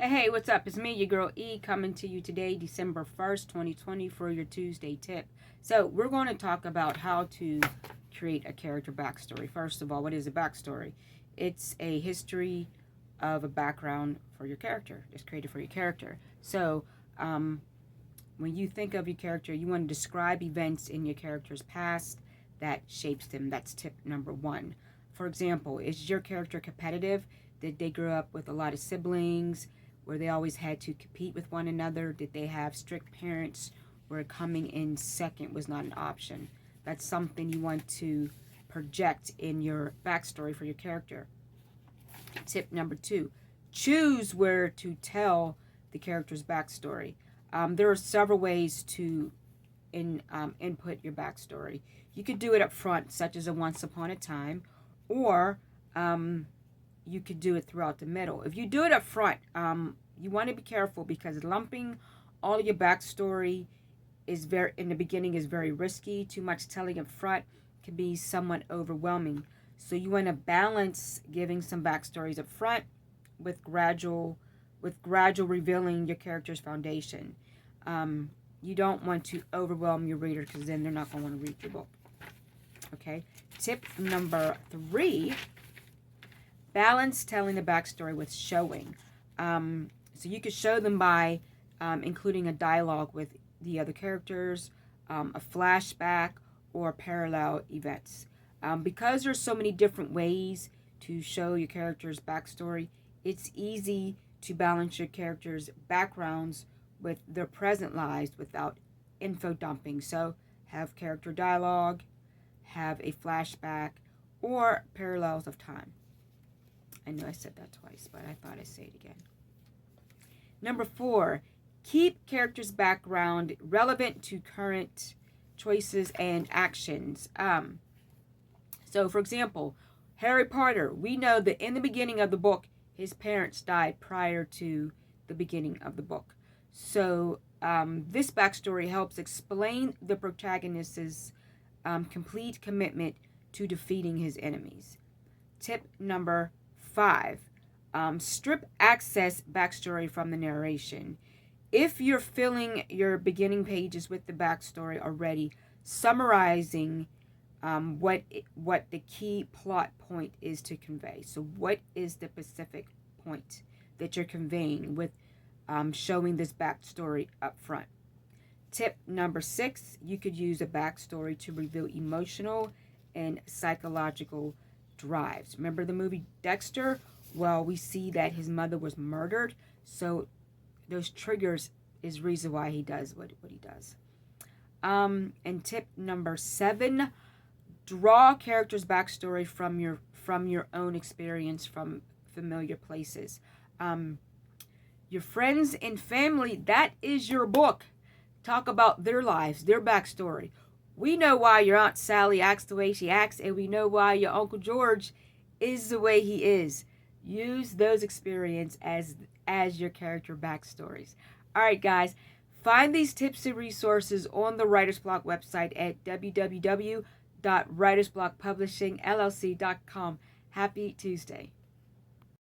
Hey, what's up? It's me, your girl E, coming to you today, December 1st, 2020, for your Tuesday tip. So, we're going to talk about how to create a character backstory. First of all, what is a backstory? It's a history of a background for your character. It's created for your character. So, when you think of your character, you want to describe events in your character's past that shapes them. That's tip number one. For example, is your character competitive? Did they grow up with a lot of siblings where they always had to compete with one another? Did they have strict parents where coming in second was not an option? That's something you want to project in your backstory for your character. Tip number two, choose where to tell the character's backstory. There are several ways to input your backstory. You could do it up front, such as a once upon a time, or you could do it throughout the middle. If you do it up front, you want to be careful because lumping all of your backstory is very in the beginning is very risky. Too much telling up front can be somewhat overwhelming. So you want to balance giving some backstories up front with gradual revealing your character's foundation. You don't want to overwhelm your reader because then they're not going to want to read your book. Okay. Tip number three, balance telling the backstory with showing. So you could show them by including a dialogue with the other characters, a flashback, or parallel events. Because there's so many different ways to show your character's backstory, it's easy to balance your character's backgrounds with their present lives without info dumping. So have character dialogue, have a flashback, or parallels of time. I know I said that twice, but I thought I'd say it again. Number four, keep characters' background relevant to current choices and actions. So, for example, Harry Potter, we know that in the beginning of the book, his parents died prior to the beginning of the book. So, this backstory helps explain the protagonist's complete commitment to defeating his enemies. Tip number five, strip access backstory from the narration. If you're filling your beginning pages with the backstory already, summarizing what the key plot point is to convey. So what is the specific point that you're conveying with showing this backstory up front? Tip number six, you could use a backstory to reveal emotional and psychological drives. Remember the movie Dexter? Well, we see that his mother was murdered, so those triggers is reason why he does what he does. And tip number seven, draw characters' backstory from your own experience from familiar places. Your friends and family, that is your book. Talk about their lives, their backstory. We know why your Aunt Sally acts the way she acts, and we know why your Uncle George is the way he is. Use those experiences as your character backstories. All right, guys. Find these tips and resources on the Writer's Block website at www.writersblockpublishingllc.com. Happy Tuesday.